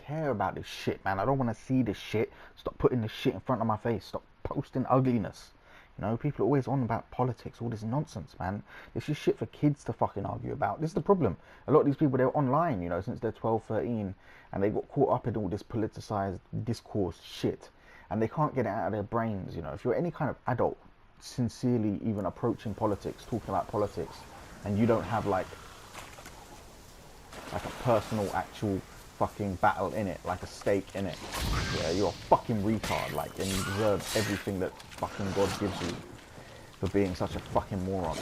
care about this shit, man. I don't want to see this shit. Stop putting this shit in front of my face. Stop posting ugliness. You know, people are always on about politics, all this nonsense, man. This is shit for kids to fucking argue about. This is the problem. A lot of these people, they're online, you know, since they're 12, 13, and they got caught up in all this politicized discourse shit, and they can't get it out of their brains, you know. If you're any kind of adult sincerely even approaching politics, talking about politics, and you don't have like a personal, actual fucking battle in it, like a stake in it, yeah, you're a fucking retard, like, and you deserve everything that fucking God gives you for being such a fucking moron.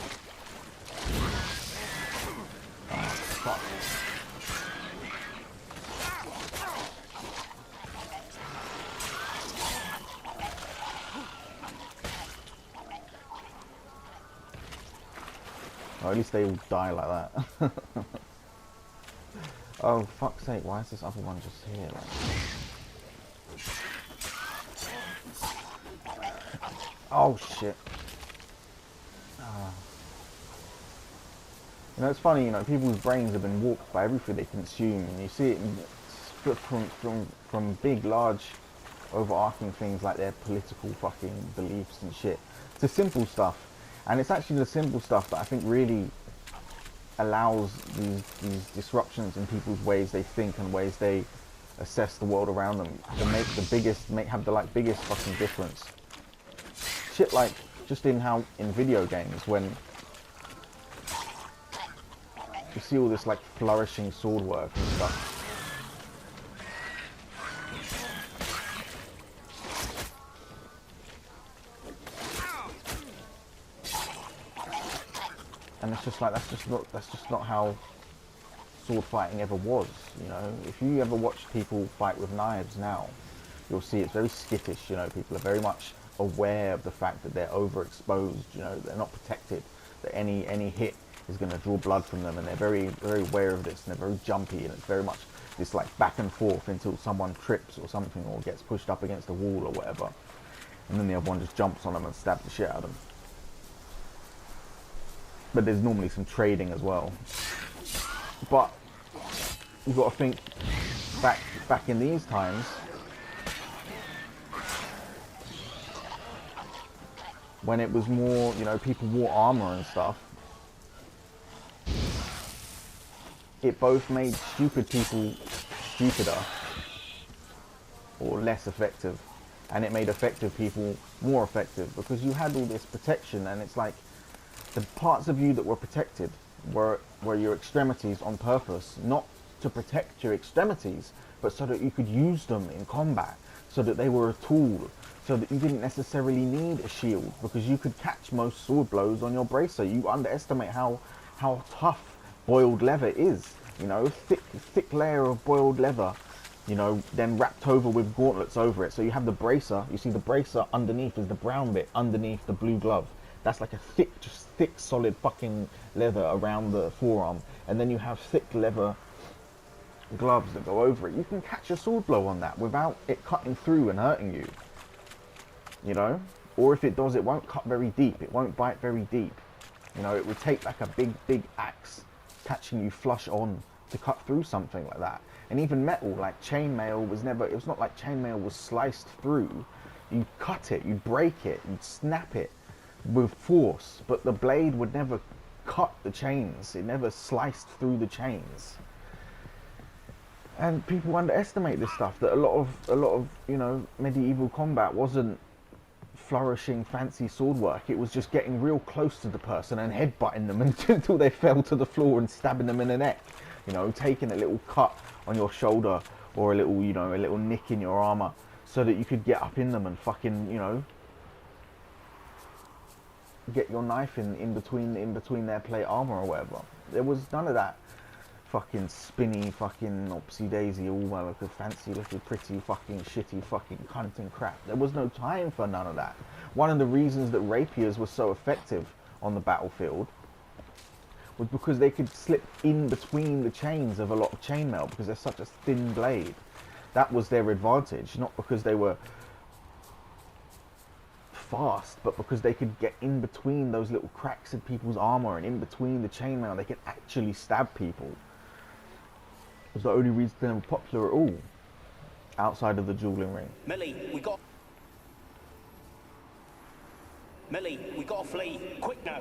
Oh, fuck. Or at least they all die like that. Oh, fuck's sake, why is this other one just here? Like... Oh, shit. You know, it's funny, you know, people's brains have been warped by everything they consume, and you see it from big, large, overarching things like their political fucking beliefs and shit, to simple stuff. And it's actually the simple stuff that I think really allows these disruptions in people's ways they think and ways they assess the world around them to make the biggest, have the biggest fucking difference. Shit like just in video games, when you see all this like flourishing sword work and stuff. And it's just like, that's just not how sword fighting ever was, you know. If you ever watch people fight with knives now, you'll see it's very skittish, you know. People are very much aware of the fact that they're overexposed, you know, they're not protected, that any hit is going to draw blood from them, and they're very, very aware of this, and they're very jumpy, and it's very much this like back and forth until someone trips or something, or gets pushed up against a wall or whatever, and then the other one just jumps on them and stabs the shit out of them. But there's normally some trading as well. But you've got to think back in these times, when it was more, you know, people wore armor and stuff. It both made stupid people stupider or less effective, and it made effective people more effective, because you had all this protection, and it's like the parts of you that were protected were your extremities on purpose, not to protect your extremities, but so that you could use them in combat, so that they were a tool, so that you didn't necessarily need a shield, because you could catch most sword blows on your bracer. You underestimate how tough boiled leather is, you know, thick layer of boiled leather, you know, then wrapped over with gauntlets over it. So you have the bracer, you see the bracer underneath is the brown bit underneath the blue glove. That's like a thick solid fucking leather around the forearm, and then you have thick leather gloves that go over it. You can catch a sword blow on that without it cutting through and hurting you, you know. Or if it does, it won't cut very deep, it won't bite very deep, you know. It would take like a big axe catching you flush on to cut through something like that. And even metal, like chainmail, it was not like chainmail was sliced through. You cut it, you break it, you snap it with force, but the blade would never cut the chains, it never sliced through the chains. And people underestimate this stuff, that a lot of you know, medieval combat wasn't flourishing fancy sword work. It was just getting real close to the person and headbutting them until they fell to the floor, and stabbing them in the neck, you know, taking a little cut on your shoulder, or a little, you know, a little nick in your armor, so that you could get up in them and fucking, you know, get your knife in between their plate armor or whatever. There was none of that fucking spinny fucking opsy daisy, all like a fancy little pretty fucking shitty fucking cunt and crap. There was no time for none of that. One of the reasons that rapiers were so effective on the battlefield was because they could slip in between the chains of a lot of chainmail, because they're such a thin blade. That was their advantage, not because they were fast, but because they could get in between those little cracks in people's armor, and in between the chainmail they could actually stab people. It was the only reason they were popular at all. outside of the dueling ring. Millie, we gotta flee. Quick now.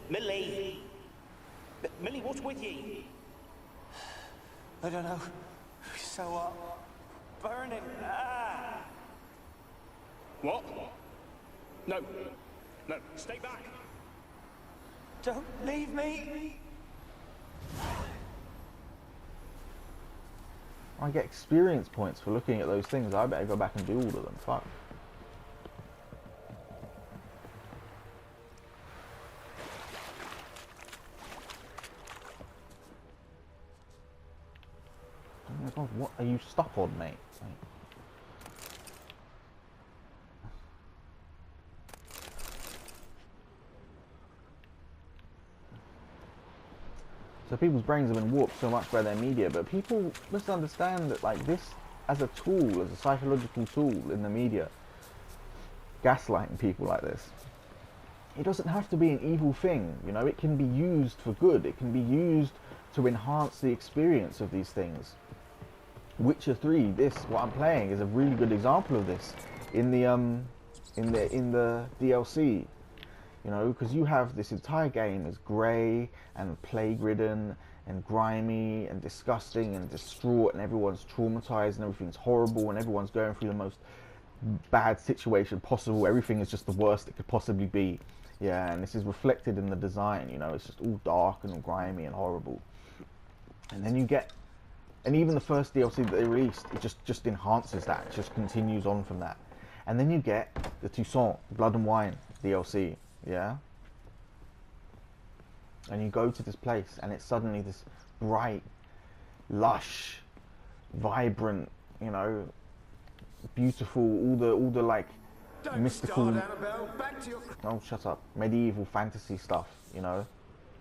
Millie, what's with ye? I don't know. So, burning. Ah. What? No, stay back. Don't leave me. I get experience points for looking at those things. I better go back and do all of them. Fuck. Oh my god, what are you stuck on, mate? So people's brains have been warped so much by their media, but people must understand that, like, this as a tool, as a psychological tool in the media, gaslighting people like this, it doesn't have to be an evil thing, you know. It can be used for good. It can be used to enhance the experience of these things. Witcher 3, what I'm playing, is a really good example of this in the DLC. You know, because you have this entire game is grey and plague-ridden and grimy and disgusting and distraught, and everyone's traumatized and everything's horrible and everyone's going through the most bad situation possible. Everything is just the worst it could possibly be. Yeah, and this is reflected in the design, you know, it's just all dark and grimy and horrible. And then you get, and even the first DLC that they released, it just enhances that, it just continues on from that. And then you get the Toussaint, Blood and Wine DLC. Yeah, and you go to this place and it's suddenly this bright, lush, vibrant, you know, beautiful, all the like mystical, oh shut up, medieval fantasy stuff, you know,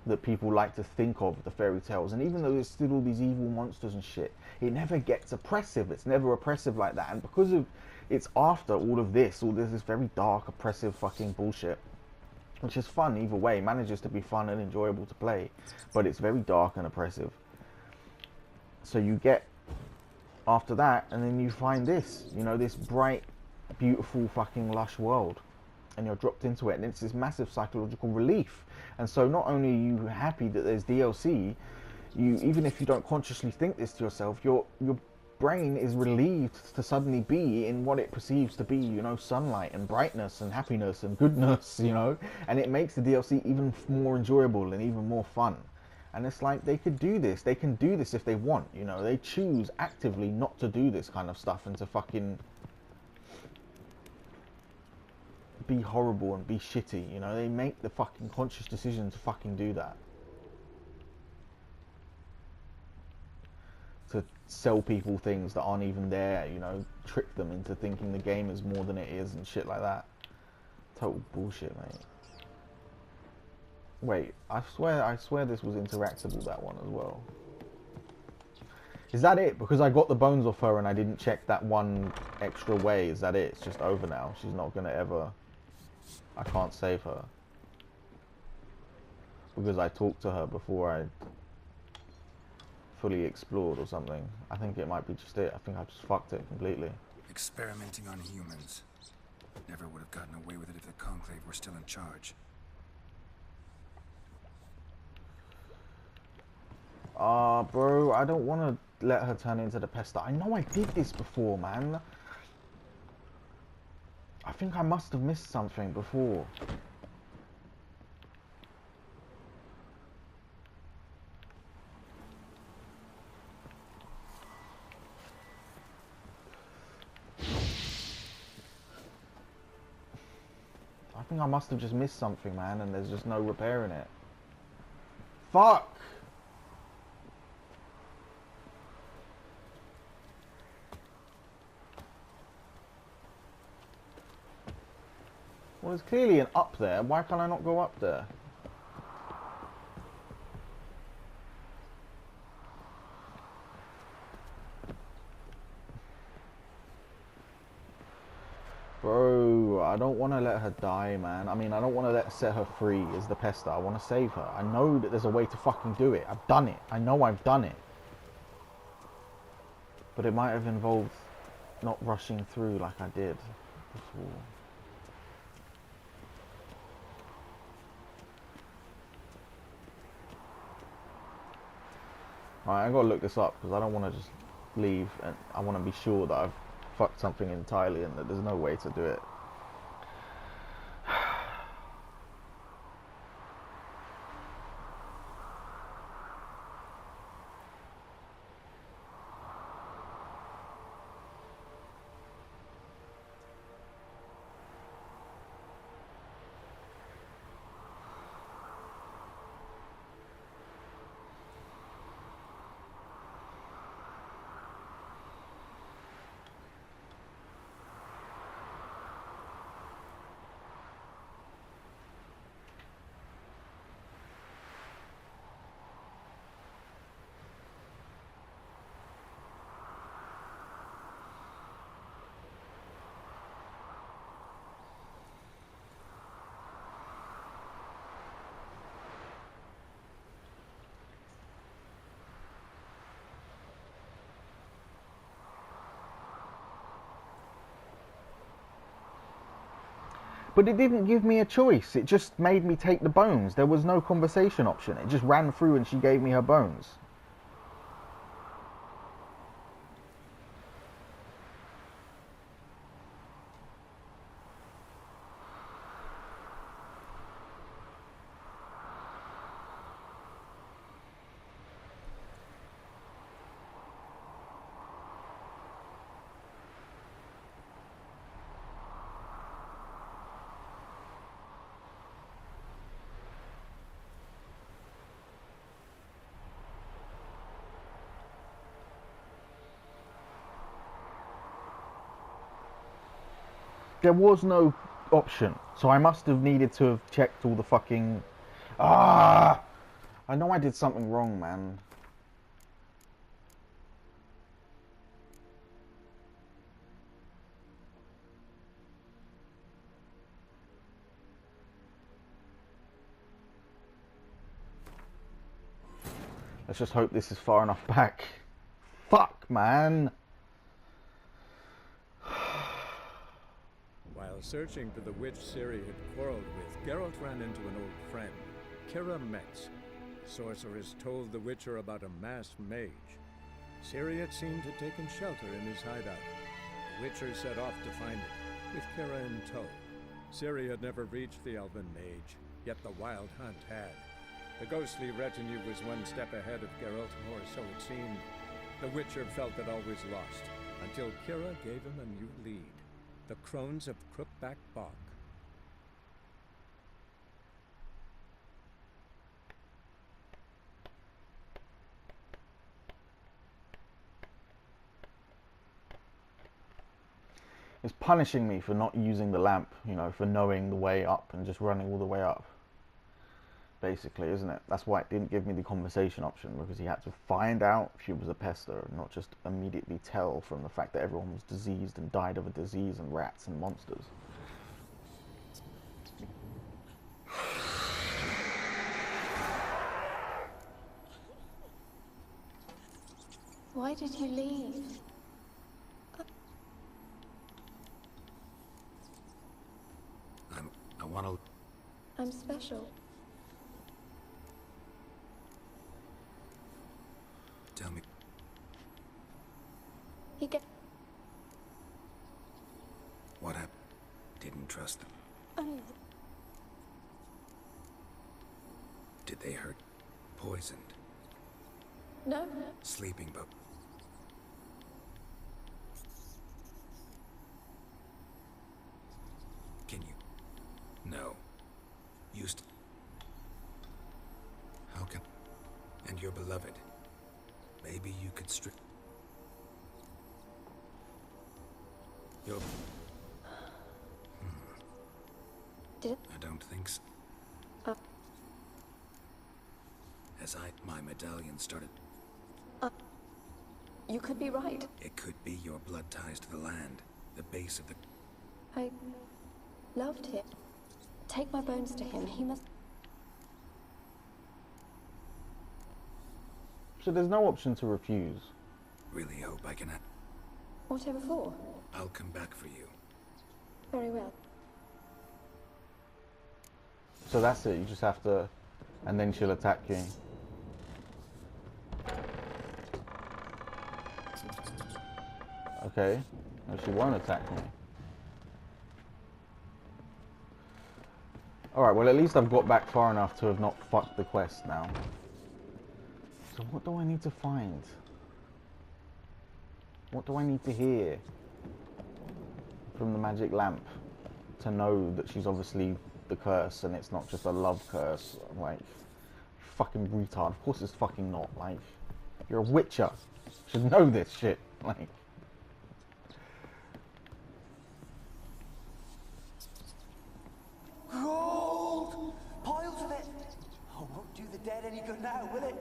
that people like to think of, the fairy tales. And even though there's still all these evil monsters and shit, it never gets oppressive. It's never oppressive like that. And because of it's after all this very dark, oppressive fucking bullshit, which is fun either way, manages to be fun and enjoyable to play, but it's very dark and oppressive. So you get after that, and then you find this, you know, this bright, beautiful, fucking lush world, and you're dropped into it, and it's this massive psychological relief. And so not only are you happy that there's DLC, you, even if you don't consciously think this to yourself, your brain is relieved to suddenly be in what it perceives to be, you know, sunlight and brightness and happiness and goodness, you know, and it makes the DLC even more enjoyable and even more fun. And it's like, they could do this, they can do this if they want, you know, they choose actively not to do this kind of stuff and to fucking be horrible and be shitty, you know, they make the fucking conscious decision to fucking do that. To sell people things that aren't even there, you know, trick them into thinking the game is more than it is and shit like that. Total bullshit, mate. Wait, I swear this was interactable, that one as well. Is that it? Because I got the bones off her and I didn't check that one extra way. Is that it? It's just over now. She's not gonna ever... I can't save her. Because I talked to her before I fully explored or something. I think it might be just it. I think I just fucked it completely. Experimenting on humans. Never would have gotten away with it if the Conclave were still in charge. Bro, I don't want to let her turn into the pester. I know I did this before, man. I think I must have missed something before. I think I must have just missed something, man, and there's just no repairing it. Fuck! Well, there's clearly an up there. Why can't I not go up there? Bro, I don't want to let her die, man. I mean, I don't want to set her free as the pester. I want to save her. I know that there's a way to fucking do it. I've done it. I know I've done it. But it might have involved not rushing through like I did before. Alright, I gotta look this up because I don't want to just leave, and I want to be sure that I've fucked something entirely and that there's no way to do it. But it didn't give me a choice. It just made me take the bones. There was no conversation option. It just ran through and she gave me her bones. There was no option, so I must have needed to have checked all the fucking... I know I did something wrong, man. Let's just hope this is far enough back. Fuck, man. While searching for the witch Ciri had quarreled with, Geralt ran into an old friend, Kira Metz. Sorceress told the Witcher about a masked mage. Ciri had seemed to have taken shelter in his hideout. The Witcher set off to find it, with Kira in tow. Ciri had never reached the elven mage, yet the wild hunt had. The ghostly retinue was one step ahead of Geralt, or so it seemed. The Witcher felt that all was lost, until Kira gave him a new lead. The Crones of Crookback Bog. It's punishing me for not using the lamp, you know, for knowing the way up and just running all the way up. Basically, isn't it? That's why it didn't give me the conversation option, because he had to find out if she was a pester, not just immediately tell from the fact that everyone was diseased and died of a disease and rats and monsters. Why did you leave? I want to... I'm special. Tell me. He get. What happened? Didn't trust them. Did they hurt? Poisoned? No. Sleeping, but... Can you... No. Used to... How can... And your beloved. Maybe you could strip... Your... Did it? I don't think so. As my medallion started... You could be right. It could be your blood ties to the land. The base of the... I loved him. Take my bones to him. He must. So there's no option to refuse. Really hope I can... Whatever for? I'll come back for you. Very well. So that's it, you just have to... And then she'll attack you. Okay. No, she won't attack me. Alright, well at least I've got back far enough to have not fucked the quest now. So what do I need to find? What do I need to hear from the magic lamp to know that she's obviously the curse and it's not just a love curse? Like, fucking retard. Of course it's fucking not. Like, you're a witcher. You should know this shit. Like... Gold! Piles of it! Oh, won't do the dead any good now, will it?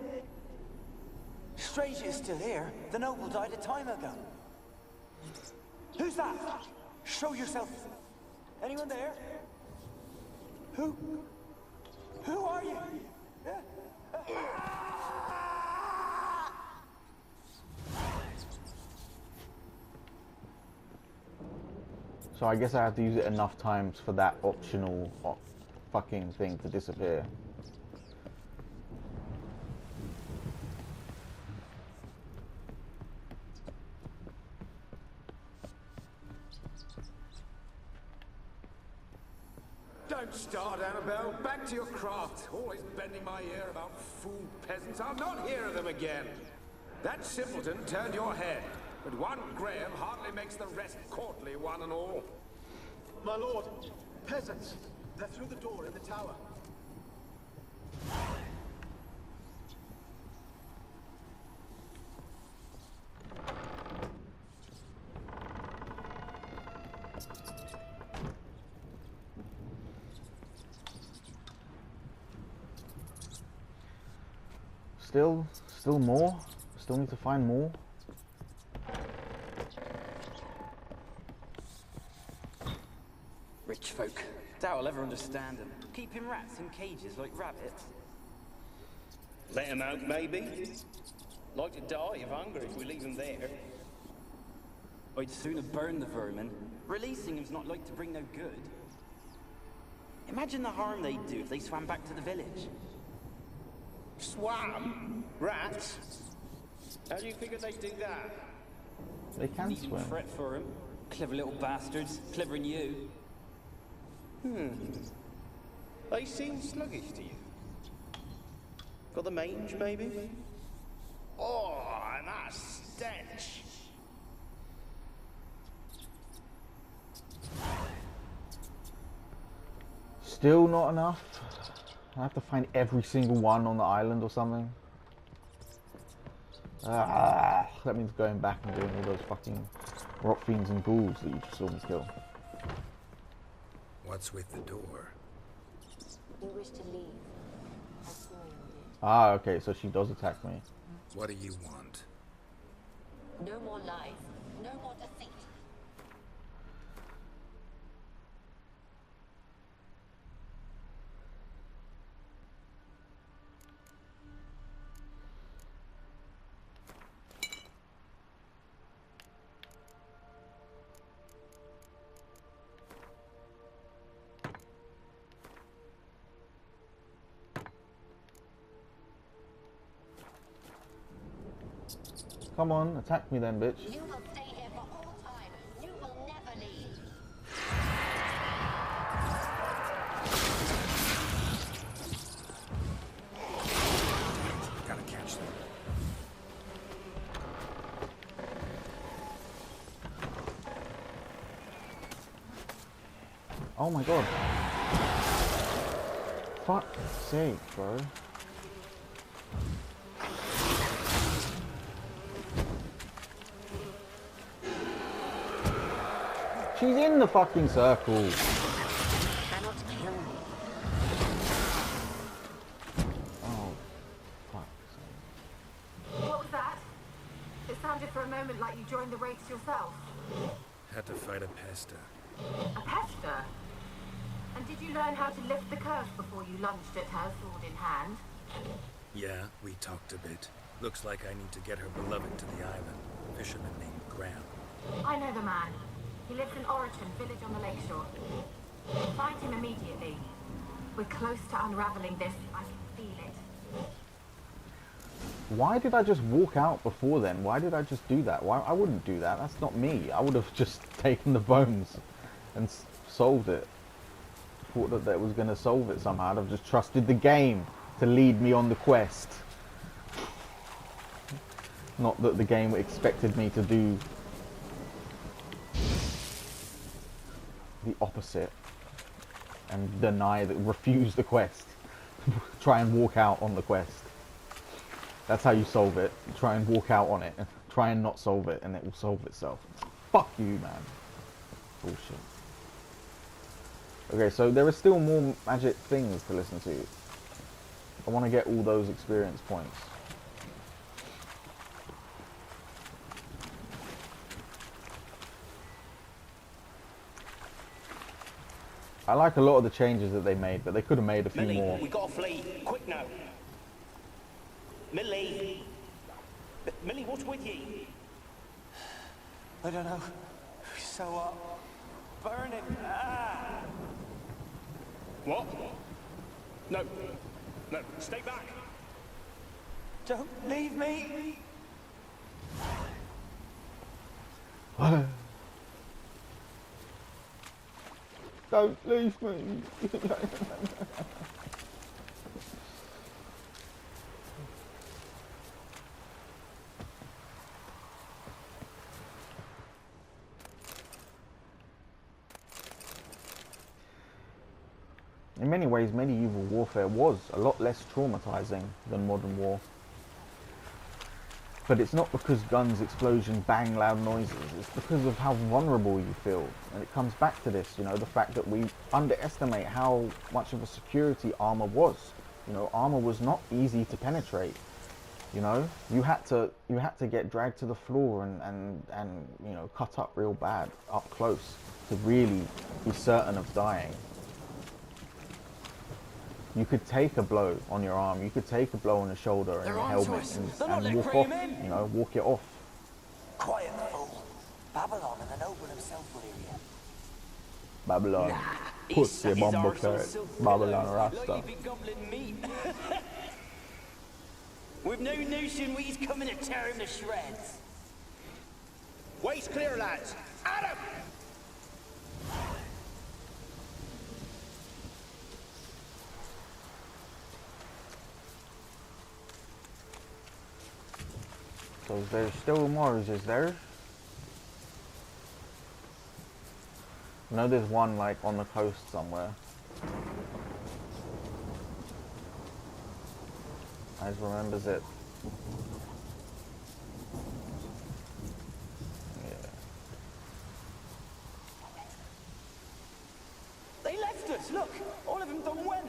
Strange it's still here. The noble died a time ago. Who's that? Show yourself. Anyone there? Who are you? So I guess I have to use it enough times for that optional fucking thing to disappear. Don't start, Annabelle. Back to your craft. Always bending my ear about fool peasants. I'll not hear of them again. That simpleton turned your head, but one Graham hardly makes the rest courtly, one and all. My lord, peasants. They're through the door in the tower. Still more? Still need to find more? Rich folk. Doubt I'll ever understand them. Keeping rats in cages like rabbits. Let him out, maybe. Like to die of hunger if we leave him there. I'd sooner burn the vermin. Releasing him's not like to bring no good. Imagine the harm they'd do if they swam back to the village. Swam? Rats? How do you figure they'd do that? They can Needn't swim. fret for him. Clever little bastards. Clever than you. They seem sluggish to you. Got the mange, maybe? Oh, and that stench! Still not enough? I have to find every single one on the island or something. That means going back and doing all those fucking rock fiends and ghouls that you just saw me kill. What's with the door? You wish to leave, as Florian did. Ah, okay, so she does attack me. What do you want? No more lies, no more deceit. Come on, attack me then, bitch. You will stay here for all time. You will never leave. Gotta catch them. Oh my god. Fuck's sake, bro. She's in the fucking circle. Cannot kill me. Oh, fuck's sake. What was that? It sounded for a moment like you joined the race yourself. Had to fight a pester. A pester? And did you learn how to lift the curse before you lunged at her, sword in hand? Yeah, we talked a bit. Looks like I need to get her beloved to the island. a fisherman named Graham. I know the man. He lives in Orriton, village on the lakeshore. Find him immediately. We're close to unraveling this. I can feel it. Why did I just walk out before then? Why did I just do that? Why? I wouldn't do that. That's not me. I would have just taken the bones and solved it. Thought that was going to solve it somehow. I'd have just trusted the game to lead me on the quest. Not that the game expected me to do the opposite and refuse the quest. Try and walk out on the quest. That's how you solve it. Try and walk out on it. Try and not solve it, and it will solve itself. Fuck you, man. Bullshit. Okay, so there are still more magic things to listen to. I want to get all those experience points. I like a lot of the changes that they made, but they could have made a few Millie, more. we gotta flee. Quick now. Millie. Millie, what's with you? I don't know. So, burning. Ah! What? No. No, stay back. Don't leave me. Don't leave me. In many ways, medieval warfare was a lot less traumatizing than modern war. But it's not because guns, explosions, bang, loud noises. It's because of how vulnerable you feel. And it comes back to this, you know, the fact that we underestimate how much of a security armor was. You know, armor was not easy to penetrate. You know, you had to get dragged to the floor and you know, cut up real bad up close to really be certain of dying. You could take a blow on your arm, you could take a blow on the shoulder and your helmet and walk off, you know, walk it off. Quiet, fool. Babylon and the noble himself will hear you. Babylon, pussy bomber carrot, Babylon Rasta. We've no notion we's coming to tear him to shreds. Waist clear, lads. Adam! So there's still more, is there? I know there's one like on the coast somewhere. I just remembers it. Yeah. They left us, look! All of them done went!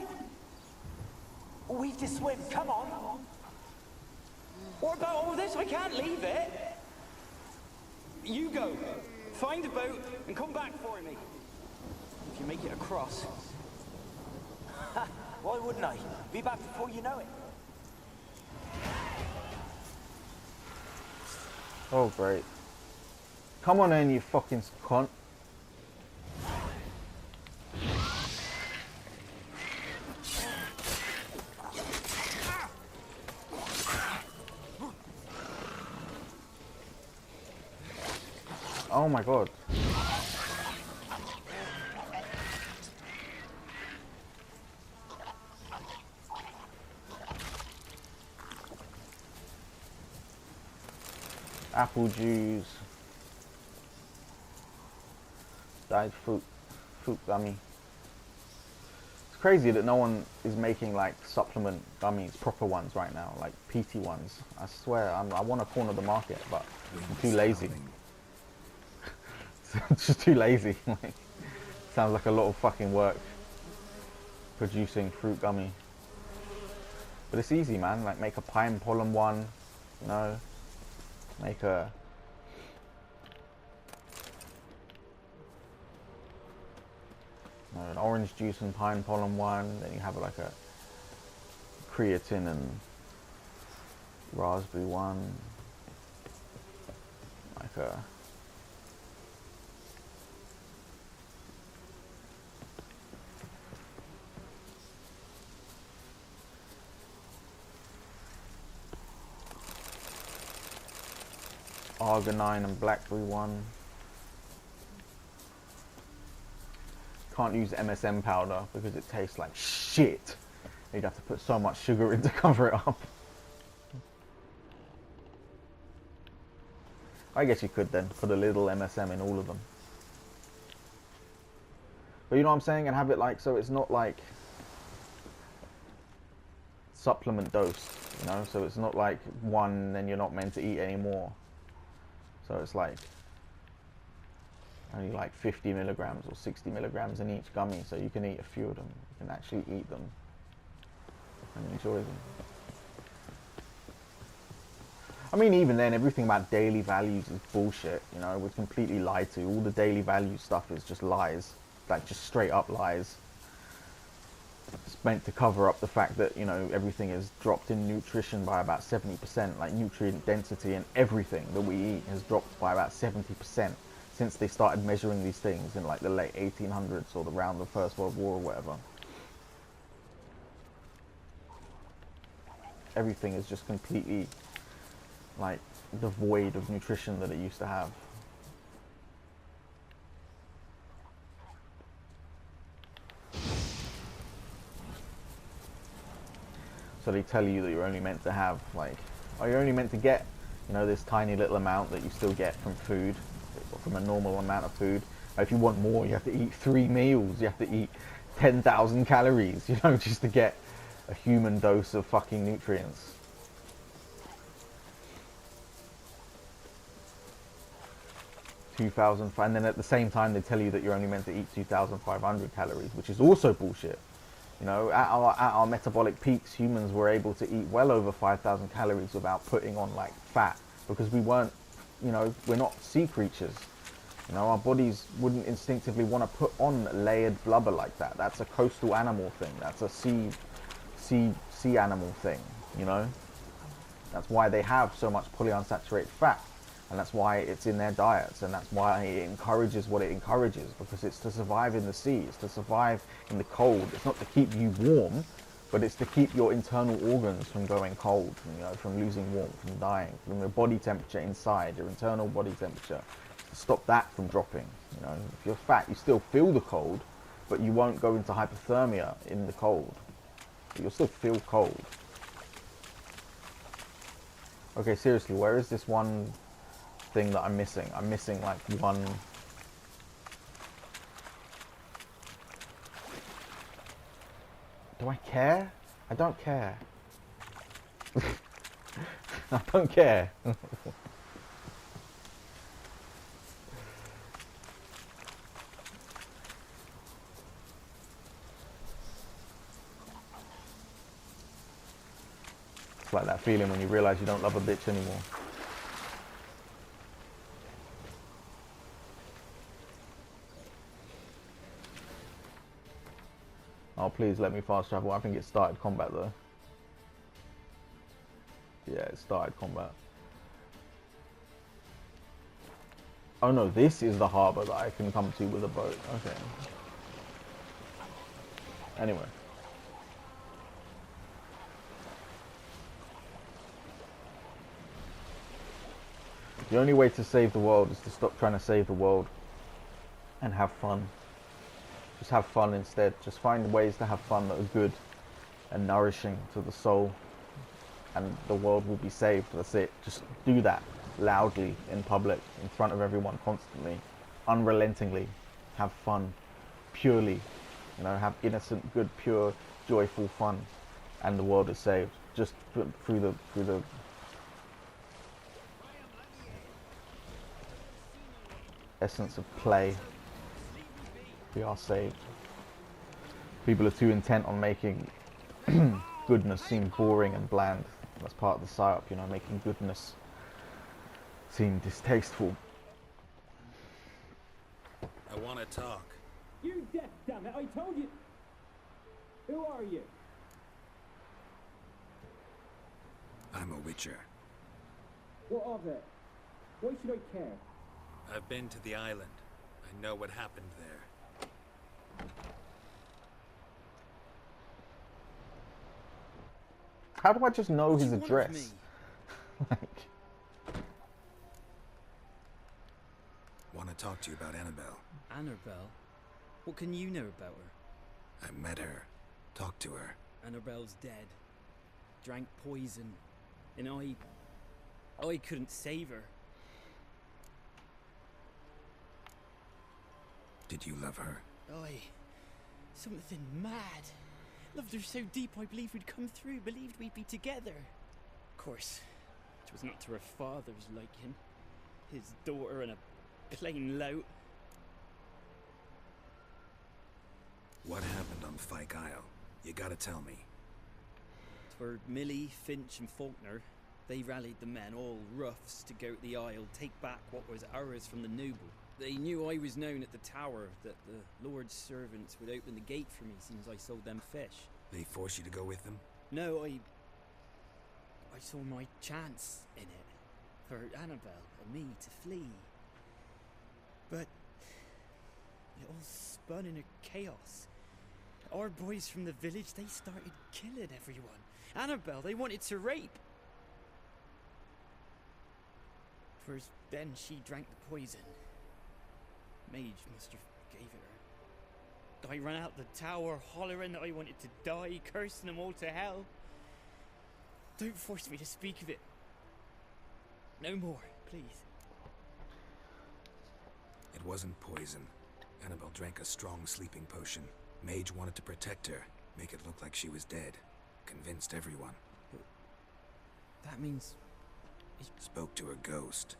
We've to swim, come on! What about all this? I can't leave it. You go. Find a boat and come back for me. If you make it across. Ha! Why wouldn't I? Be back before you know it. Oh great. Come on in, you fucking cunt. Oh my god. Apple juice. Dried fruit gummy. It's crazy that no one is making like supplement gummies, proper ones right now, like PT ones. I swear, I want to corner the market, but I'm too lazy. I'm just too lazy. Like, sounds like a lot of fucking work producing fruit gummy. But it's easy, man. Like make a pine pollen one, you know. Make a an orange juice and pine pollen one. Then you have like a creatine and raspberry one. like a arginine and blackberry one. Can't use MSM powder because it tastes like shit. You'd have to put so much sugar in to cover it up. I guess you could then put a little MSM in all of them. But you know what I'm saying? And have it like, so it's not like supplement dose, you know? So it's not like one and you're not meant to eat anymore. So it's like only like 50 milligrams or 60 milligrams in each gummy. So you can eat a few of them. You can actually eat them and enjoy them. I mean, even then, everything about daily values is bullshit, you know, we're completely lied to. All the daily value stuff is just lies, like just straight up lies. It's meant to cover up the fact that, you know, everything is dropped in nutrition by about 70%, like nutrient density and everything that we eat has dropped by about 70% since they started measuring these things in like the late 1800s or around the First World War or whatever. Everything is just completely like devoid of nutrition that it used to have. So they tell you that you're only meant to have like, or you're only meant to get, you know, this tiny little amount that you still get from food, from a normal amount of food. If you want more, you have to eat 3 meals. You have to eat 10,000 calories, you know, just to get a human dose of fucking nutrients. And then at the same time they tell you that you're only meant to eat 2,500 calories, which is also bullshit. You know, at our metabolic peaks, humans were able to eat well over 5,000 calories without putting on like fat, because we weren't, you know, we're not sea creatures. You know, our bodies wouldn't instinctively want to put on layered blubber like that. That's a coastal animal thing. That's a sea animal thing, you know. That's why they have so much polyunsaturated fat. And that's why it's in their diets, and that's why it encourages what it encourages, because it's to survive in the sea, it's to survive in the cold. It's not to keep you warm, but it's to keep your internal organs from going cold, you know, from losing warmth, from dying, from your body temperature inside, your internal body temperature, to stop that from dropping. You know, if you're fat, you still feel the cold, but you won't go into hypothermia in the cold. But you'll still feel cold. Okay, seriously, where is this one thing that I'm missing? I'm missing like one. Do I care? I don't care. I don't care. It's like that feeling when you realize you don't love a bitch anymore. Oh, please let me fast travel. I think it started combat though. Yeah, it started combat. Oh no, this is the harbour that I can come to with a boat. Okay. Anyway. The only way to save the world is to stop trying to save the world and have fun. Just have fun instead. Just find ways to have fun that are good and nourishing to the soul, and the world will be saved. That's it. Just do that loudly in public, in front of everyone, constantly, unrelentingly. Have fun, purely, you know, have innocent, good, pure, joyful fun, and the world is saved. Just through the essence of play, we are saved. People are too intent on making goodness seem boring and bland. That's part of the psyop, you know, making goodness seem distasteful. I want to talk. You're deaf, damn it! I told you. Who are you? I'm a witcher. What of it? Why should I care? I've been to the island. I know what happened there. How do I just know his What do you want of address? me? Like, Want to talk to you about Annabelle. Annabelle? What can you know about her? I met her. Talked to her. Annabelle's dead. Drank poison. And I couldn't save her. Did you love her? Something mad. Loved her so deep I believed we'd come through, believed we'd be together. Of course, it was not to her father's liking. His daughter and a plain lout. What happened on Fyke Isle? You gotta tell me. Twere Millie, Finch and Faulkner. They rallied the men, all roughs, to go to the Isle, take back what was ours from the noble. They knew I was known at the tower, that the Lord's servants would open the gate for me since I sold them fish. They forced you to go with them? No, I saw my chance in it, for Annabelle and me to flee. But it all spun in a chaos. Our boys from the village, they started killing everyone. Annabelle, they wanted to rape. First, then she drank the poison. Mage must have gave it her. I ran out the tower, hollering that I wanted to die, cursing them all to hell. Don't force me to speak of it. No more, please. It wasn't poison. Annabelle drank a strong sleeping potion. Mage wanted to protect her, make it look like she was dead. Convinced everyone. But that means... Spoke to a ghost.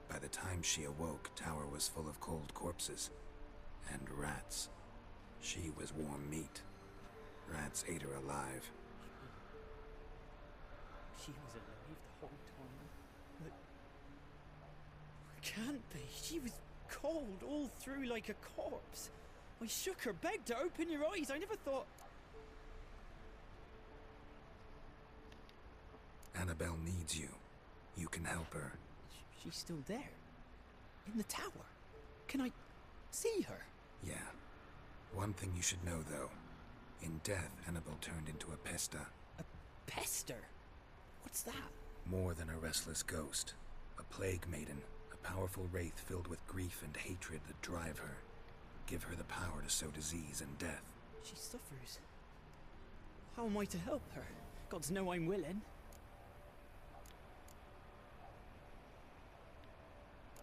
By the time she awoke, tower was full of cold corpses. And rats. She was warm meat. Rats ate her alive. She was alive the whole time. But... Can't be. She was cold all through like a corpse. I shook her, begged her, open your eyes. I never thought... Annabelle needs you. You can help her. She's still there. In the tower. Can I see her? Yeah. One thing you should know, though. In death, Annabelle turned into a pesta. A pester? What's that? More than a restless ghost. A plague maiden. A powerful wraith filled with grief and hatred that drive her. Give her the power to sow disease and death. She suffers. How am I to help her? Gods know I'm willing.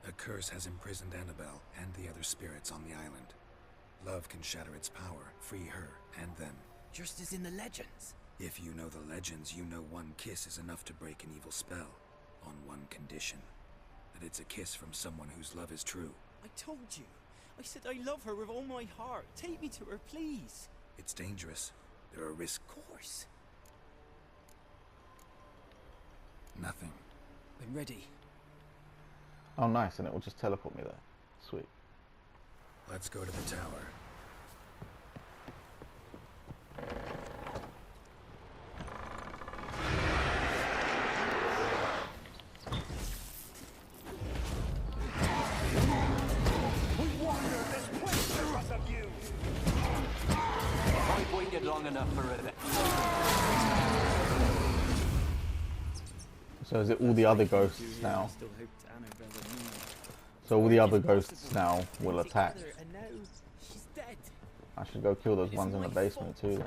A curse has imprisoned Annabelle and the other spirits on the island. Love can shatter its power, free her and them. Just as in the legends. If you know the legends, you know one kiss is enough to break an evil spell. On one condition. That it's a kiss from someone whose love is true. I told you. I said I love her with all my heart. Take me to her, please. It's dangerous. There are risks. Of course. Nothing. I'm ready. oh, nice, and it will just teleport me there. Sweet. Let's go to the tower. I've waited long enough for it. So is it all the other ghosts now? So all the other ghosts now will attack. And now she's dead. I should go kill those ones in the basement too then.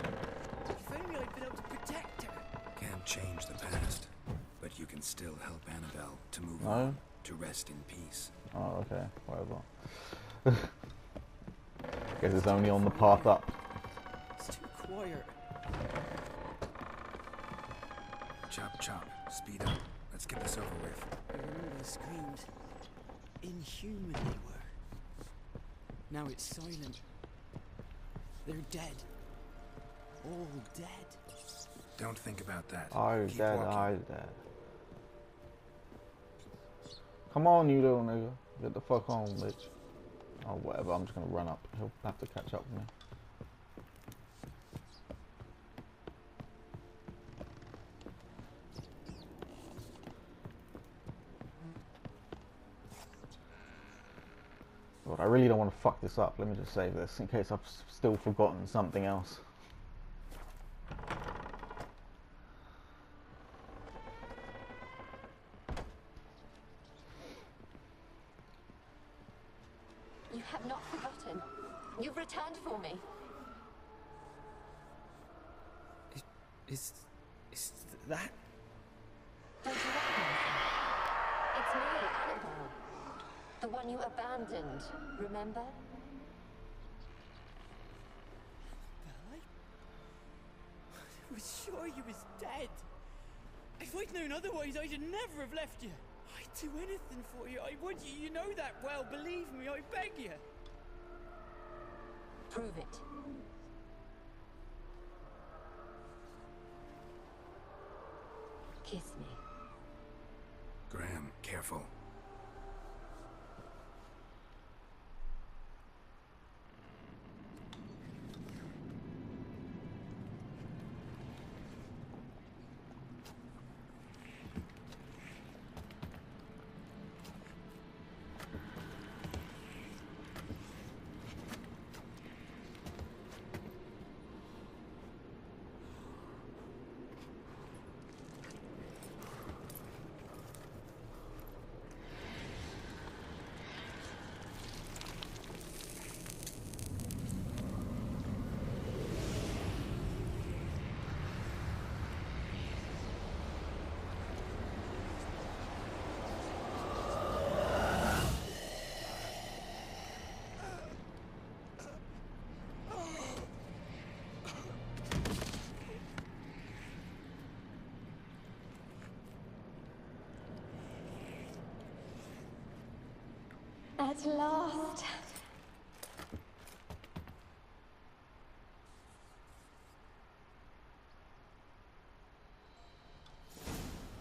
If only I'd been able to protect her. Can't change the past, but you can still help Annabelle to move No? on, to rest in peace. Oh, okay, whatever. Guess it's only on the path up. It's too quiet. Chop chop, speed up. Let's get this over with. I remember the screams. Inhuman they were. Now it's silent. They're dead. All dead. Don't think about that. I'm Keep dead, walking. I'm dead. Come on, you little nigga. Get the fuck on, bitch. Oh, whatever, I'm just gonna run up. He'll have to catch up with me. God, I really don't want to fuck this up. Let me just save this in case I've still forgotten something else. You have not forgotten. You've returned for me. Is that? Don't you recognize me? It's me, Annabelle. The one you abandoned, remember? I was sure you was dead. If I'd known otherwise, I'd never have left you. I'd do anything for you. I would. You know that well. Believe me, I beg you. Prove it. Kiss me. Graham, careful. At last.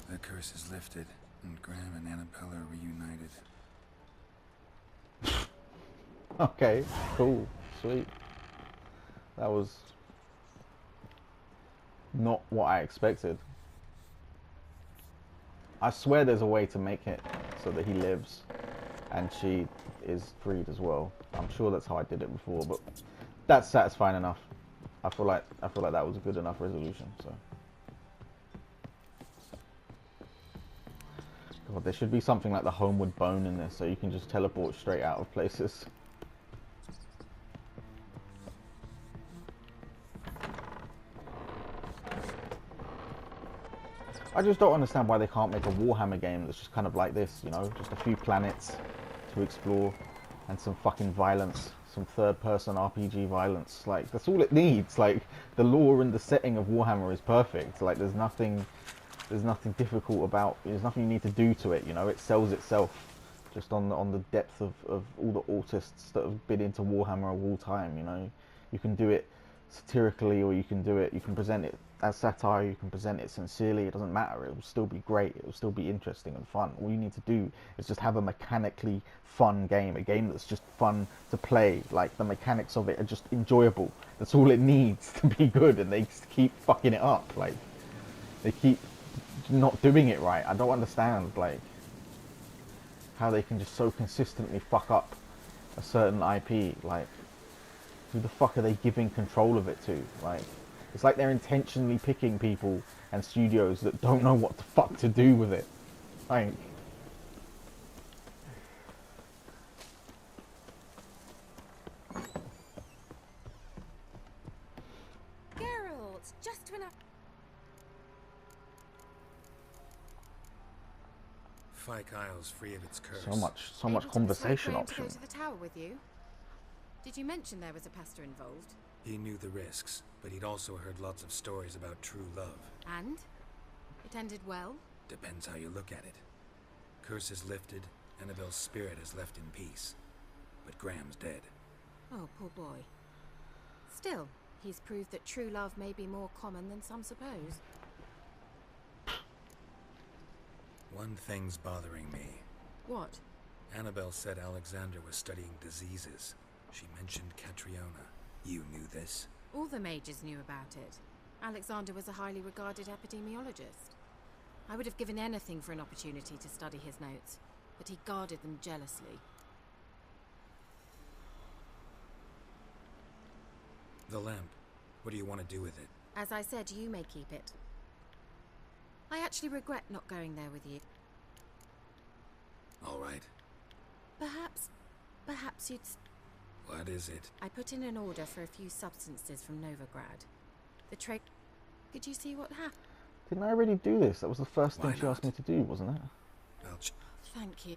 The curse is lifted, and Graham and Annabelle are reunited. Okay, cool, sweet. That was not what I expected. I swear there's a way to make it so that he lives and she is freed as well. I'm sure that's how I did it before, but that's satisfying enough. I feel like that was a good enough resolution. So, God, there should be something like the Homeward Bone in this, so you can just teleport straight out of places. I just don't understand why they can't make a Warhammer game that's just kind of like this, you know, just a few planets to explore and some fucking violence, some third-person RPG violence. Like, that's all it needs. Like, the lore and the setting of Warhammer is perfect. Like, there's nothing difficult about, there's nothing you need to do to it, you know, it sells itself just on the depth of all the artists that have been into Warhammer of all time, you know. You can do it satirically, or you can present it as satire, you can present it sincerely, it doesn't matter, it will still be great, it will still be interesting and fun. All you need to do is just have a mechanically fun game, a game that's just fun to play, like the mechanics of it are just enjoyable. That's all it needs to be good, and they just keep fucking it up, like, they keep not doing it right. I don't understand, like, how they can just so consistently fuck up a certain IP, like, who the fuck are they giving control of it to? Like, it's like they're intentionally picking people and studios that don't know what the fuck to do with it. Like, Geralt, just when Fyke Isle's free of its curse. so much conversation Graham to go option. to the tower with you? Did you mention there was a pester involved? He knew the risks, but he'd also heard lots of stories about true love. And? It ended well? Depends how you look at it. Curse is lifted, Annabelle's spirit is left in peace. But Graham's dead. Oh, poor boy. Still, he's proved that true love may be more common than some suppose. One thing's bothering me. What? Annabelle said Alexander was studying diseases. She mentioned Catriona. You knew this? All the mages knew about it. Alexander was a highly regarded epidemiologist. I would have given anything for an opportunity to study his notes, but he guarded them jealously. The lamp. What do you want to do with it? As I said, you may keep it. I actually regret not going there with you. All right. Perhaps you'd... What is it? I put in an order for a few substances from Novigrad. The trade... Could you see what happened? Didn't I already do this? That was the first thing Why she asked me to do, wasn't it? Thank you.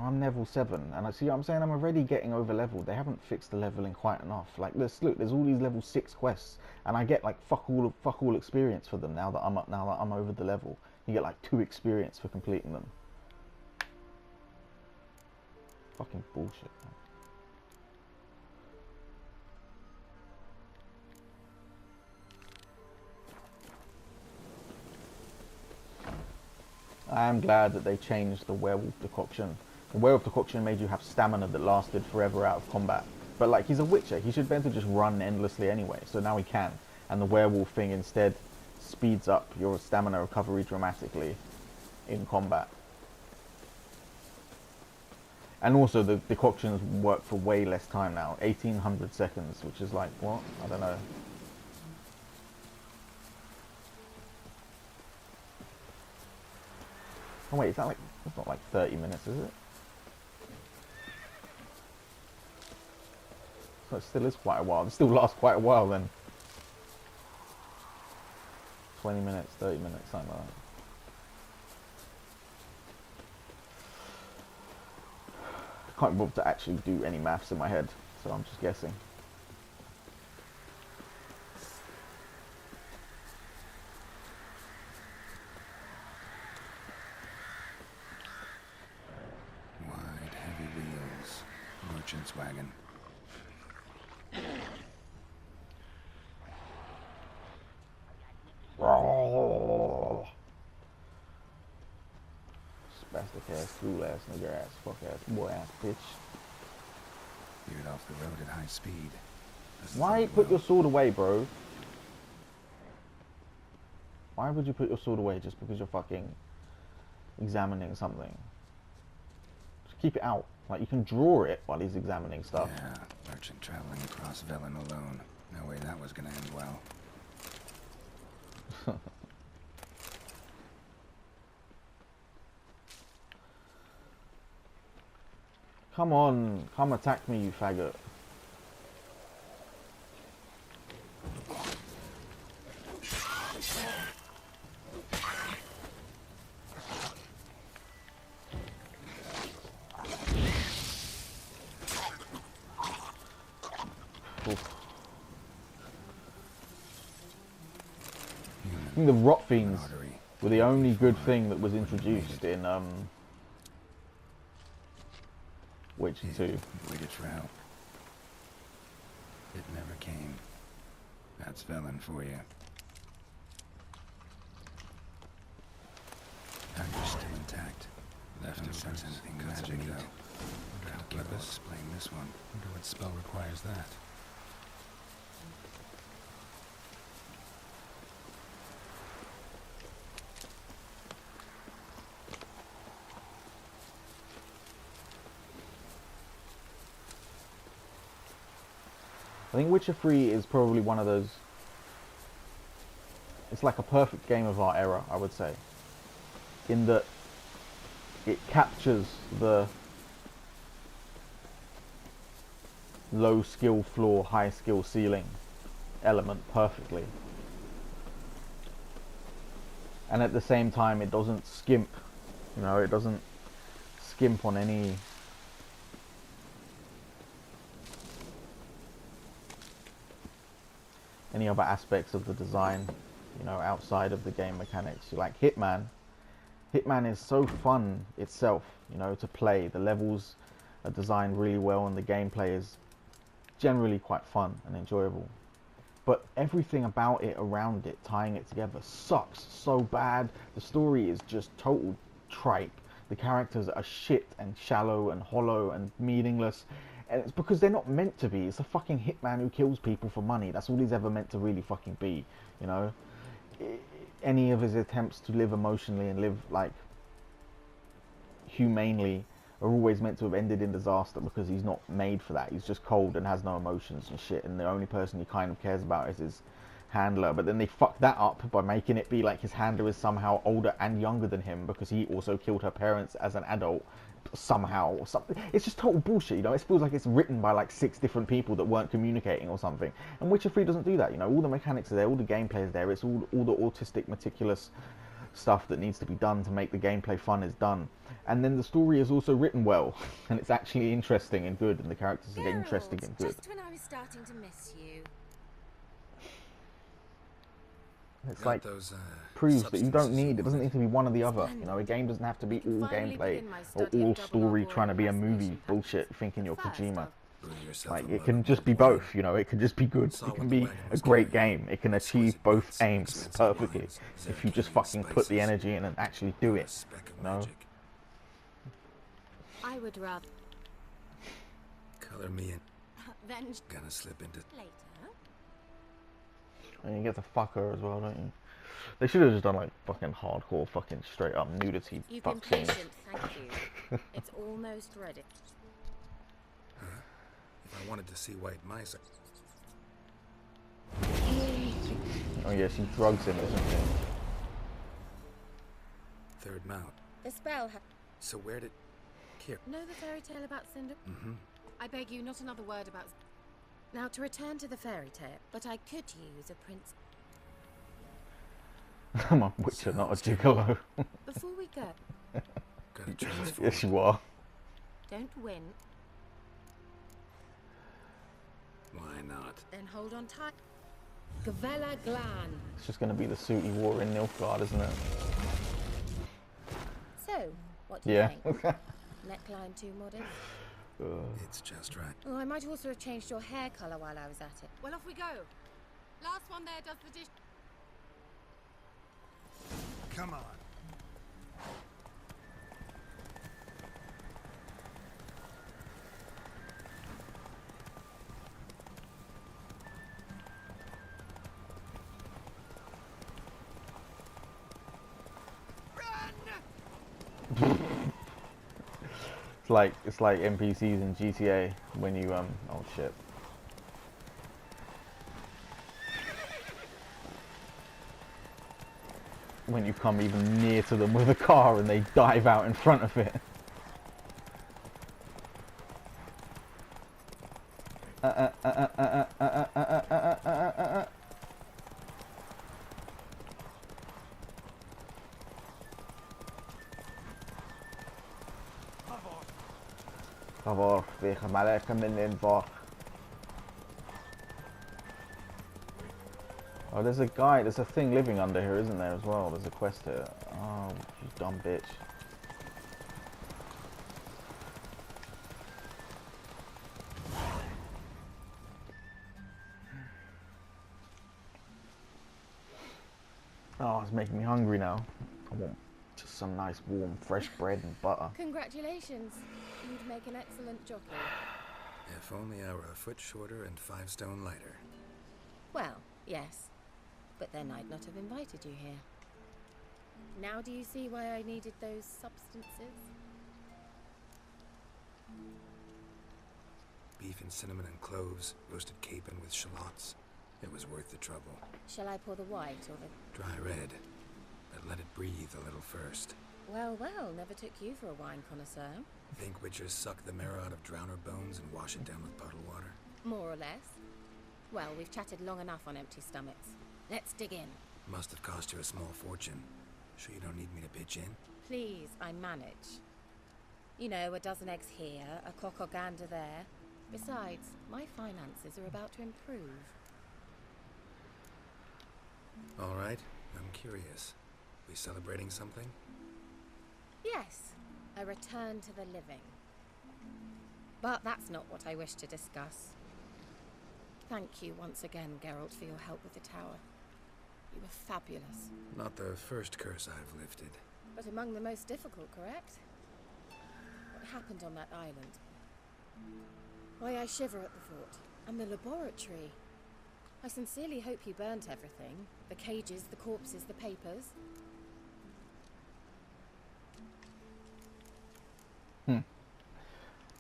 I'm level 7, and I see what I'm saying, I'm already getting over leveled. They haven't fixed the leveling quite enough. Like, look, there's all these level 6 quests, and I get like fuck all experience for them now that I'm over the level. You get like 2 experience for completing them. Fucking bullshit, man. I am glad that they changed the werewolf decoction. The werewolf decoction made you have stamina that lasted forever out of combat. But like, he's a witcher, he should be able to just run endlessly anyway, so now he can. And the werewolf thing instead speeds up your stamina recovery dramatically in combat. And also the decoctions work for way less time now, 1800 seconds, which is like, what? I don't know. Oh wait, is that like, it's not like 30 minutes, is it? So it still is quite a while. It still lasts quite a while then. 20 minutes, 30 minutes, something like that. I can't bother to actually do any maths in my head, so I'm just guessing. Wide, heavy wheels. Merchant's wagon. Spastic ass, fool ass, nigger ass, fuck ass, boy ass, bitch. Veered off the road at high speed. Why put your sword away, bro? Why would you put your sword away just because you're fucking examining something? Just keep it out. Like, you can draw it while he's examining stuff. Yeah, merchant traveling across Velen alone. No way that was gonna end well. Come on, come attack me, you faggot. I think the rot fiends were the only good thing that was introduced in Witcher 2. Waited for help. It never came. That's Velen for you. Tiger's still intact. Left him sense anything magic though. Calculus explain this one. Wonder what spell requires that. I think Witcher 3 is probably one of those... It's like a perfect game of our era, I would say. In that it captures the low skill floor, high skill ceiling element perfectly. And at the same time it doesn't skimp, you know, it doesn't skimp on any other aspects of the design, you know, outside of the game mechanics. Like Hitman is so fun itself, you know, to play. The levels are designed really well and the gameplay is generally quite fun and enjoyable. But everything about it, around it, tying it together sucks so bad. The story is just total tripe. The characters are shit and shallow and hollow and meaningless. And it's because they're not meant to be. It's a fucking hitman who kills people for money. That's all he's ever meant to really fucking be, you know? any of his attempts to live emotionally and live like humanely are always meant to have ended in disaster, because he's not made for that. He's just cold and has no emotions and shit, and the only person he kind of cares about is his handler. But then they fuck that up by making it be like his handler is somehow older and younger than him because he also killed her parents as an adult somehow or something. It's just total bullshit, you know. It feels like it's written by like 6 different people that weren't communicating or something. And Witcher 3 doesn't do that, you know. All the mechanics are there, all the gameplay is there. It's all the autistic, meticulous stuff that needs to be done to make the gameplay fun is done. And then the story is also written well, and it's actually interesting and good, and the characters are interesting and good. Just when I was starting to miss you. It's like proves that you don't need, it doesn't need to be one or the other. You know, a game doesn't have to be all gameplay or all story trying to be a movie bullshit thinking you're Kojima. Like, it can just be both, you know, it can just be good. It can be a great game. It can achieve both aims perfectly if you just fucking put the energy in and actually do it, you know? I would rather color me in. then Gonna slip into later. And you get to fuck her as well, don't you? They should have just done like fucking hardcore, fucking straight up nudity. You've been patient, thank you. It's almost ready. If I wanted to see White Mice. Oh yeah, she drugs him, isn't she? Third mount. The spell So where did Know the fairy tale about Cinder? Mm-hmm. I beg you, not another word about... Now, to return to the fairy tale, but I could use a prince... I'm a witcher, not a gigolo. Before we go... Gotta transform. Yes, you are. Don't win. Why not? Then hold on tight. Gavella Glan. It's just going to be the suit he wore in Nilfgaard, isn't it? So, what do you think? Neckline too modest? It's just right. Oh, I might also have changed your hair colour while I was at it. Well, off we go. Last one there does the dish. Come on. It's like NPCs in GTA when you oh shit. When you come even near to them with a car and they dive out in front of it. Favor, déjame come in for. Oh, there's a guy, there's a thing living under here, isn't there, as well? There's a quest here. Oh, you dumb bitch. Oh, it's making me hungry now. I want just some nice, warm, fresh bread and butter. Congratulations. You'd make an excellent jockey. If only I were a foot shorter and 5 stone lighter. Well, yes. But then I'd not have invited you here. Now do you see why I needed those substances? Beef and cinnamon and cloves, roasted capon with shallots. It was worth the trouble. Shall I pour the white or the... Dry red, but let it breathe a little first. Well, well, never took you for a wine connoisseur. Think witchers suck the marrow out of drowner bones and wash it down with puddle water? More or less. Well, we've chatted long enough on empty stomachs. Let's dig in. Must have cost you a small fortune. Sure you don't need me to pitch in? Please, I manage. You know, a dozen eggs here, a cock or gander there. Besides, my finances are about to improve. All right, I'm curious. We celebrating something? Yes, a return to the living. But that's not what I wish to discuss. Thank you once again, Geralt, for your help with the tower. You were fabulous. Not the first curse I've lifted. But among the most difficult, correct? What happened on that island? Why, I shiver at the thought. And the laboratory. I sincerely hope you burnt everything. The cages, the corpses, the papers.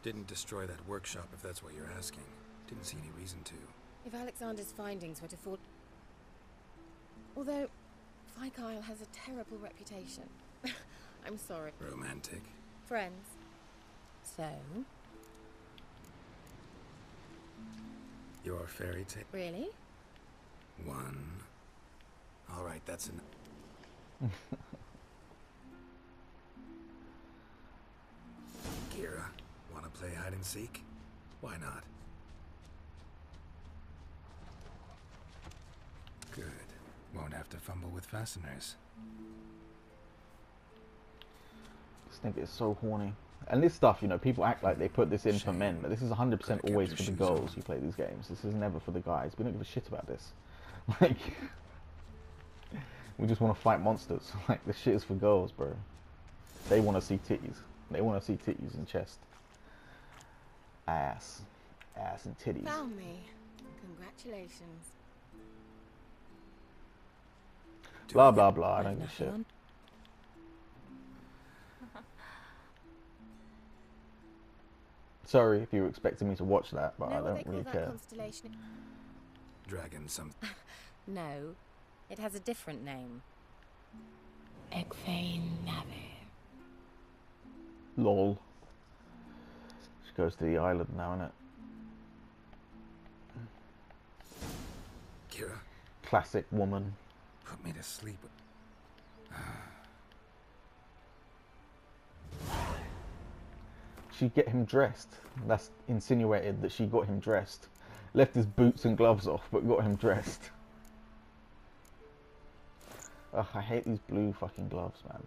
Didn't destroy that workshop, if that's what you're asking. Didn't see any reason to. If Alexander's findings were to fall... Although, Fyke Isle has a terrible reputation. I'm sorry. Romantic. Friends. So? Your fairy tale? Really? One. All right, that's enough. Kira, want to play hide and seek? Why not? Good. Won't have to fumble with fasteners. This nigga is so horny. And this stuff, you know, people act like they put this in for men, but this is 100% always for the girls who play these games. This is never for the guys. We don't give a shit about this. Like, we just want to fight monsters. Like, this shit is for girls, bro. They want to see titties. They want to see titties and chest. Ass. Ass and titties. Found me. Congratulations. Blah, blah, blah. I don't give a shit. Sorry if you were expecting me to watch that, but I don't really care. Dragon some... No, it has a different name. Egfain Nave. Lol. She goes to the island now, innit? Kira. Classic woman. Put me to sleep. She get him dressed. That's insinuated that she got him dressed. Left his boots and gloves off, but got him dressed. Ugh, I hate these blue fucking gloves, man.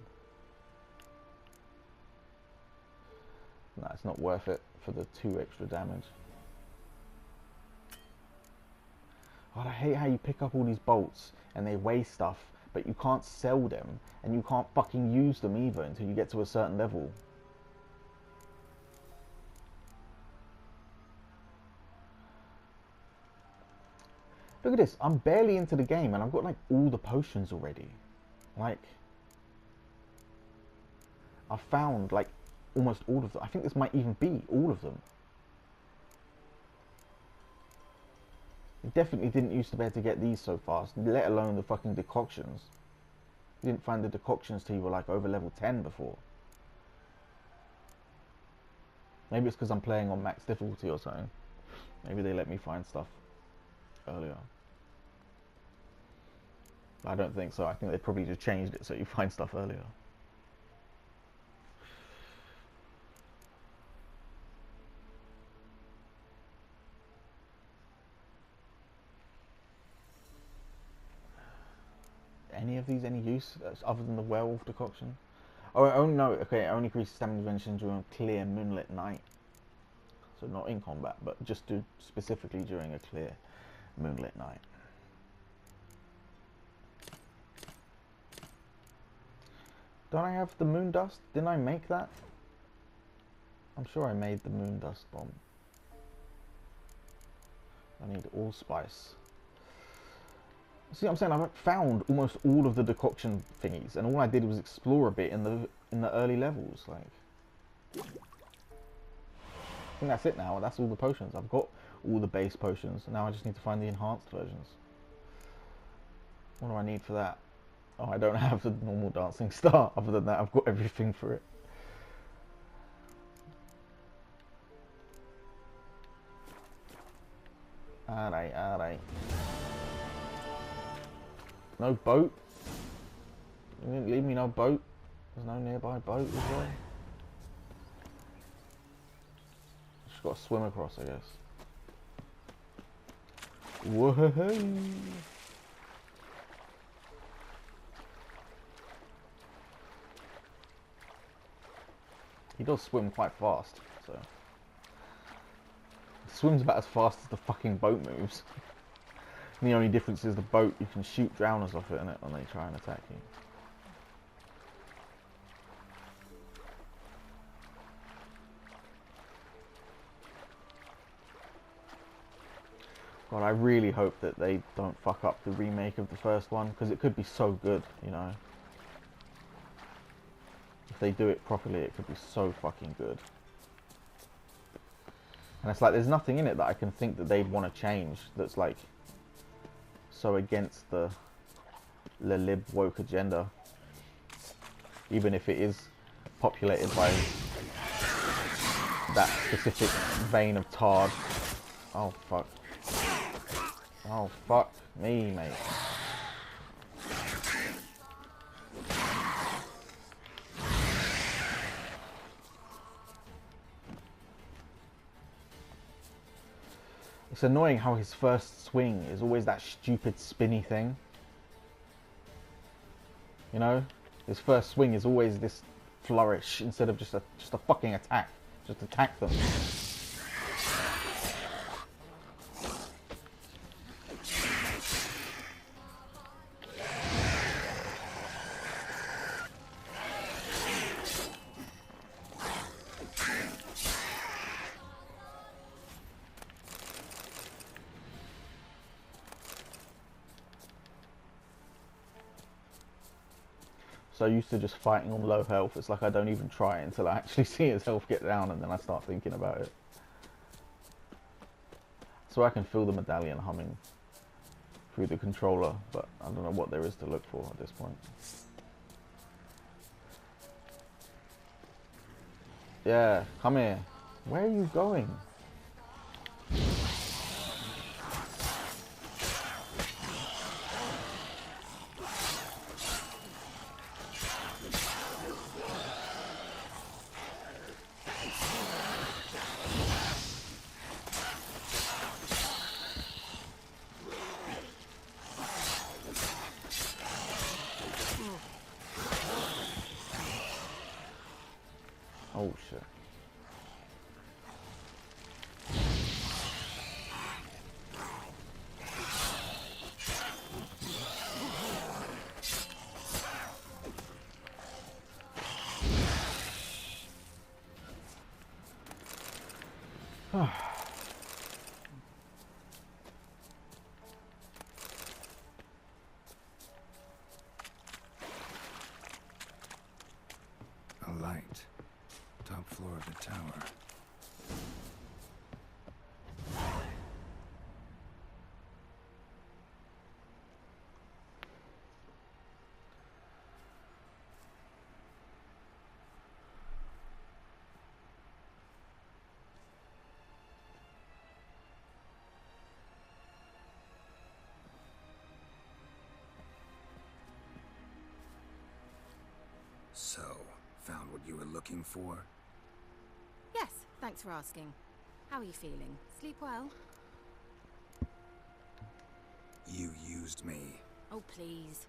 Nah, it's not worth it for the 2 extra damage. God, I hate how you pick up all these bolts and they weigh stuff, but you can't sell them and you can't fucking use them either until you get to a certain level. Look at this, I'm barely into the game and I've got like all the potions already. Like, I've found like almost all of them. I think this might even be all of them. It definitely didn't used to be able to get these so fast, let alone the fucking decoctions. You didn't find the decoctions till you were like over level 10 before. Maybe it's because I'm playing on max difficulty or something. Maybe they let me find stuff earlier. I don't think so. I think they probably just changed it so you find stuff earlier. Any of these any use other than the werewolf decoction? Oh no, okay, it only increases stamina prevention during a clear moonlit night. So not in combat, but just specifically during a clear moonlit night. Don't I have the moon dust? Didn't I make that? I'm sure I made the moon dust bomb. I need allspice. See what I'm saying? I've found almost all of the decoction thingies, and all I did was explore a bit in the early levels. Like, I think that's it now. That's all the potions. I've got all the base potions. Now I just need to find the enhanced versions. What do I need for that? Oh, I don't have the normal dancing star. Other than that, I've got everything for it. Alright, alright. No boat? You didn't leave me no boat? There's no nearby boat, is there? Just gotta swim across, I guess. Whoa! He does swim quite fast, so... He swims about as fast as the fucking boat moves. And the only difference is the boat, you can shoot drowners off it in it when they try and attack you. God, I really hope that they don't fuck up the remake of the first one, because it could be so good, you know. If they do it properly, it could be so fucking good. And it's like, there's nothing in it that I can think that they'd want to change that's like so against the lib woke agenda. Even if it is populated by that specific vein of Tard. Oh fuck. Oh fuck me, mate. It's annoying how his first swing is always that stupid spinny thing. You know? His first swing is always this flourish instead of just a fucking attack. Just attack them. So used to just fighting on low health, it's like I don't even try it until I actually see his health get down, and then I start thinking about it. So I can feel the medallion humming through the controller, but I don't know what there is to look for at this point. Yeah, come here. Where are you going? Oh shit. A light. Top floor of the tower. So, found what you were looking for? Yes, thanks for asking. How are you feeling? Sleep well? You used me. Oh, please.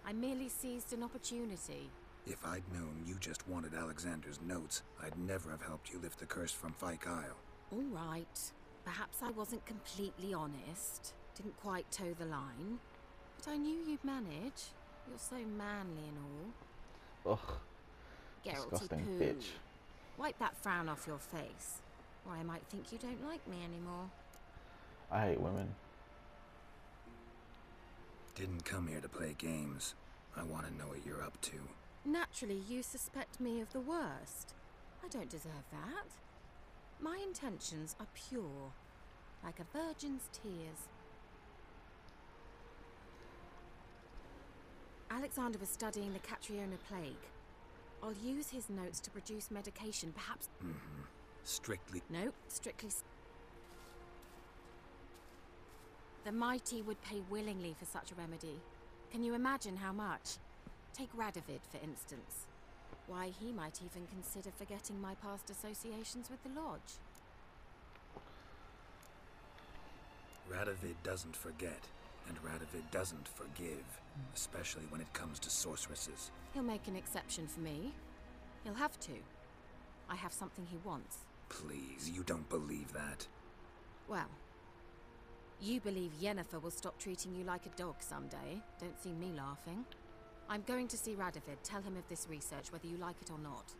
I merely seized an opportunity. If I'd known you just wanted Alexander's notes, I'd never have helped you lift the curse from Fyke Isle. All right. Perhaps I wasn't completely honest. Didn't quite toe the line. But I knew you'd manage. You're so manly and all. Ugh. Geralty Disgusting poo. bitch. Wipe that frown off your face, or I might think you don't like me anymore. I hate women. Didn't come here to play games. I want to know what you're up to. Naturally, you suspect me of the worst. I don't deserve that. My intentions are pure, like a virgin's tears. Alexander was studying the Catriona plague. I'll use his notes to produce medication, perhaps... Mm-hmm. Strictly... No, strictly... The mighty would pay willingly for such a remedy. Can you imagine how much? Take Radovid, for instance. Why, he might even consider forgetting my past associations with the Lodge. Radovid doesn't forget, and Radovid doesn't forgive, especially when it comes to sorceresses. He'll make an exception for me. He'll have to. I have something he wants. Please, you don't believe that. Well, you believe Yennefer will stop treating you like a dog someday. Don't see me laughing. I'm going to see Radovid, tell him of this research, whether you like it or not.